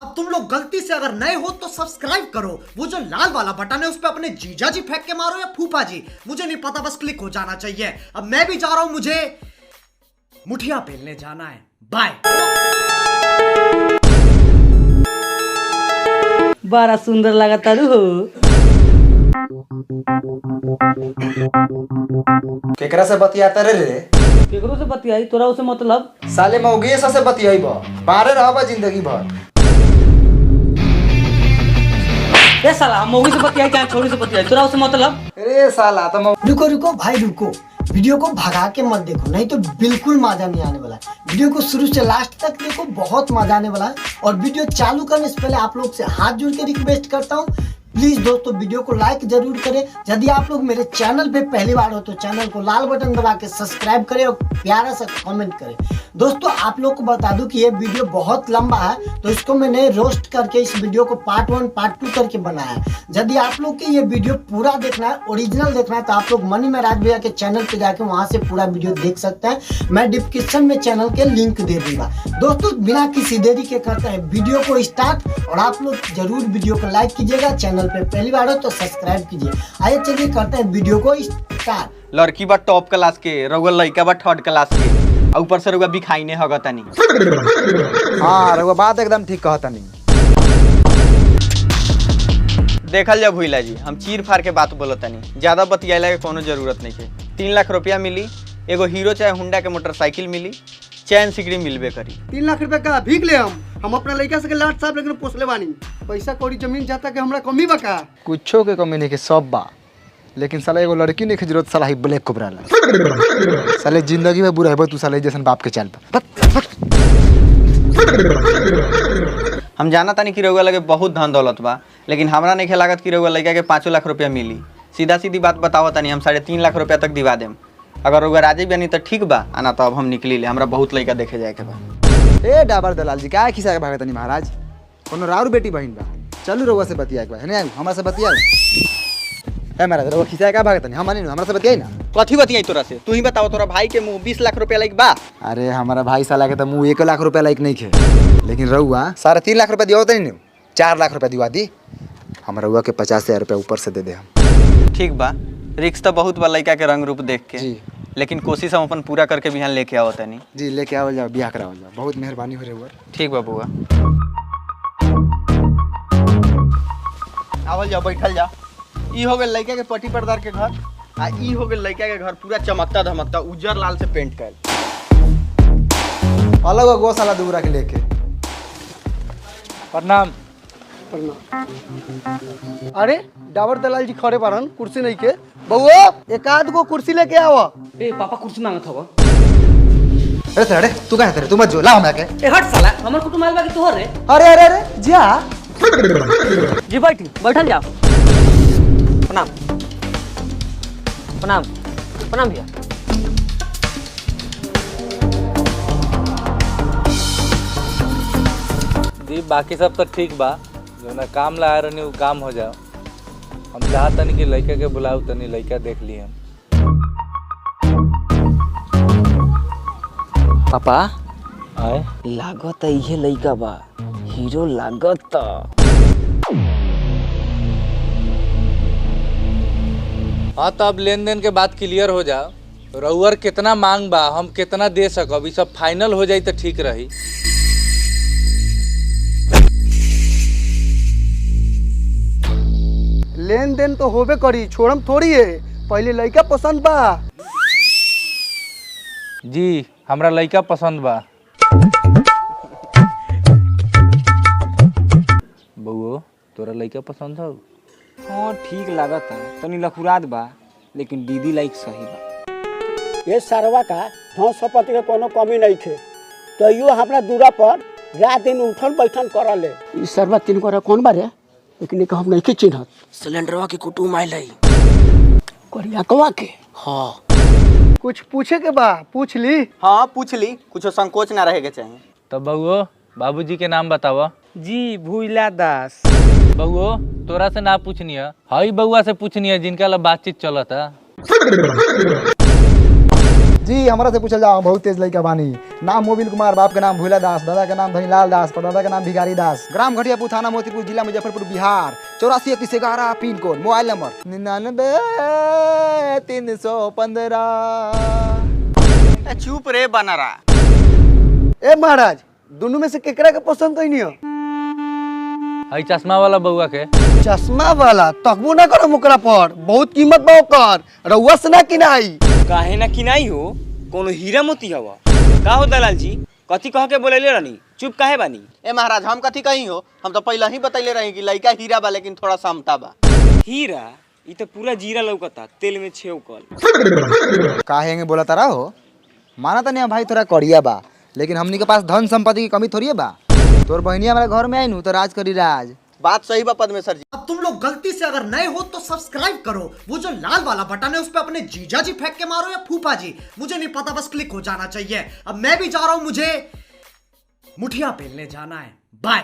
अब तुम लोग गलती से अगर नए हो तो सब्सक्राइब करो, वो जो लाल वाला बटन है उस पर अपने जीजा जी फेंक के मारो या फूफा जी, मुझे नहीं पता, बस क्लिक हो जाना चाहिए। अब मैं भी जा रहा हूं, मुझे मुठिया पेलने जाना है। बाय। बड़ा सुंदर लगा तारू हो। केकरा से बतियाता रे? केकरो से बतियाई, तोरा उसे मतलब? साले मौगे से बतियाई बा, पारे रहबा जिंदगी भर। ए साला, मौगी से बतियाई चाहे छोरी से बतियाई, तोरा उसे मतलब? अरे साला तो रुको रुको भाई रुको, वीडियो को भगा के मत देखो, नहीं तो बिल्कुल मजा नहीं आने वाला। वीडियो को शुरू से लास्ट तक देखो, बहुत मजा आने वाला है। और वीडियो चालू करने से पहले आप लोग से हाथ जोड़ के रिक्वेस्ट करता हूँ, प्लीज दोस्तों वीडियो को लाइक जरूर करें। यदि आप लोग मेरे चैनल पे पहली बार हो तो चैनल को लाल बटन दबा के सब्सक्राइब करें और प्यारा सा कमेंट करें। दोस्तों आप लोग को बता दूं कि ये वीडियो बहुत लंबा है, तो इसको मैंने रोस्ट करके इस वीडियो को पार्ट 1 पार्ट 2 करके बनाया है। यदि आप लोग को ये वीडियो पूरा देखना है, ओरिजिनल देखना है, तो आप लोग मनी महाराज भैया के चैनल पे जाके वहां से पूरा वीडियो देख सकते हैं। मैं डिस्क्रिप्शन में चैनल के लिंक दे दूंगा। दोस्तों बिना किसी देरी के करते हैं वीडियो को स्टार्ट, और आप लोग जरूर वीडियो को लाइक कीजिएगा, चैनल पे पहली बार हो तो सब्सक्राइब कीजिए। आइए चलिए करते हैं वीडियो को स्टार्ट। लड़की बा टॉप क्लास के, रउआ लड़का बा थर्ड क्लास के, और ऊपर से रउआ बिखाई ने हगा तनी। हाँ रउआ बात एकदम ठीक कहता नहीं। देखल जा भूला जी, हम चीर फाड़ के बात बोलत तनी, ज्यादा बतियाला के कोनो जरूरत नहीं है। 3 लाख रुपया मिली, एगो हीरो चाहे हुंडा के मोटरसाइकिल मिली, चैन सिकड़ी मिलबे करी। 3 लाख रुपया का भीख ले हम अपना लड़का से लाट साहब लेकिन पोसले बानी। पैसा कौड़ी जमीन जाता के हमरा कमी बा का? कुछो के कमी नहीं के, सब बा, लेकिन साला एगो लड़की नहीं के जरूरत। साला ही ब्लैक कोबरा ला साले जिंदगी में बुरा है तू, साले जैसन बाप के चल पा। हम जाना तानी कि रउआ लगे बहुत धन दौलत बा, लेकिन हमरा नहीं लागत कि रउआ लड़का के 5 लाख रुपया मिली। सीधा सीधी बात बताओ तानी, हम 3.5 लाख रुपया तक दिवा देम। अगर रउआ राजी बनी तो ठीक बा, आना तो अब हम निकली ले, हमरा बहुत लड़का देखे जाए के बा। ए डाबर दलाल जी क्या खिसा के भागत नहीं महाराज, कोनो राउर बेटी बहन बा, चलू रउआ से बतिया के बा। नहीं हमरा से बतिया है महाराज, रउआ खिसा का भागत नहीं, हम नहीं हमरा से बतियाई ना। कथी बतियाई तोरा से? तू ही बताओ, तोरा भाई के मुंह 20 लाख रुपया लाइक बा? अरे हमारा भाई साला के तो मुँह 1 लाख रुपया लायक नहीं खे, लेकिन रउआ 3.5 लाख रुपया दिया नहीं, 4 लाख रुपया दिवा दी। हम रउआ के 50,000 रुपया ऊपर से दे दे हम। ठीक बा, रिक्स तो बहुत बा लड़का के रंग रूप देख के जी, लेकिन कोशिश हम अपन पूरा करके बिहान लेके आओ तनी। जी लेके आवल जाओ, ब्याह करावल जाओ, बहुत मेहरबानी हो रही। ठीक बा बुआ, आवल जाओ, बैठल जा। ई हो गेल लड़का के पट्टी पर्दार के घर, आ ई हो गेल लड़का के घर पूरा चमकता धमकता उज्जर लाल से पेंट कैल। अलग गो साला दूरा के लेके। प्रणाम। अरे डाबर दलाल जी खड़े बारन, कुर्सी नहीं के। बउआ एक आध गो कुर्सी लेके आवा। ए पापा कुर्सी मांगत हवा। अरे तू कहाँ थे? तू मत जो, ला हमरा के। ए हट साला, हमर कुटुंब आइल बा कि तोहर रे? अरे अरे अरे जा जी बैठी, बैठल जाओ। प्रणाम प्रणाम प्रणाम भैया। जी बाकी सब तो ठीक बा, जो ना काम ला रहनी वो काम हो जाओ। हम चाहत तनी कि लड़का के बुलाऊ, तनी लड़का देख लिए हम। पापा आए लागत इहे लइका बा, हीरो लागत। हाँ तो अब लेन देन के बात क्लियर हो जाओ, रउअर कितना मांग बा, हम कितना दे सकब, ई सब फाइनल हो जाई तो ठीक रही। लेन देन तो होबे करी, छोड़म थोड़ी है। पहले लड़का पसंद बा। जी हमरा लड़का पसंद बा। बउओ तोरा लड़का पसंद हो? हाँ ठीक लागत है, तनी लखुरात बा, लेकिन दीदी लाइक सही बा। ये सरवा का धन संपत्ति के कोनो कमी नहीं थे, तो यो हमरा दूरा पर रात दिन उठन बैठन करले। ई सरवा तीन को कौन बारे, लेकिन एक हम नहीं के चिन्हत। सिलेंडरवा के कुटुंब आइल है। करिया कवा के। हाँ कुछ पूछे के बा, पूछ ली। हाँ पूछ ली, कुछ संकोच ना रहे के चाहिए। तो बउओ बाबूजी के नाम बतावा। जी भूला दास। बउओ तोरा से ना पूछनी है, हई बउआ से पूछनी है जिनका ला बातचीत चलता। जी हमारा से पूछल जाओ, बहुत तेज लड़का बानी। नाम मोबिल कुमार, बाप के नाम भोला दास, दादा के नाम धनीलाल दास, परदादा के नाम भिखारी दास। ग्राम घटियापुर, थाना मोतीपुर, जिला Muzaffarpur, Bihar. 843111 pin code. Mobile number 99 315। चुप रे बनारा। ए महाराज, दोनों में से केकरा के पसंद कहीं हो? हई चश्मा वाला बउआ के। चश्मा वाला तकबो ना करो ओकरा पर, बहुत कीमत बा ओकर, रउआ से ना किनाई। काहे ना किनाई हो, कोनो हीरा मोती हवा का हो दलाल जी? कथी कह के बोलेले रहनी, चुप काहे बानी? ए महाराज हम कथी कही हो, हम तो पहले ही बतैले रही कि लड़का हीरा बा लेकिन थोड़ा समता बा। हीरा ई तो पूरा जीरा लौकता, तेल में छेवकल। काहे बोला तारा हो? माना तनी भाई थोड़ा करिया बा, लेकिन हमनी के पास धन संपत्ति की कमी थोड़ी है बा। तोर बहनी हमारे घर में आई नु तो राज करी राज। बात सही बा पद्मेश्वर जी। अब तुम लोग गलती से अगर नए हो तो सब्सक्राइब करो, वो जो लाल वाला बटन है उस पर अपने जीजा जी फेंक के मारो या फूफा जी, मुझे नहीं पता, बस क्लिक हो जाना चाहिए। अब मैं भी जा रहा हूं, मुझे मुठिया पेलने जाना है। बाय।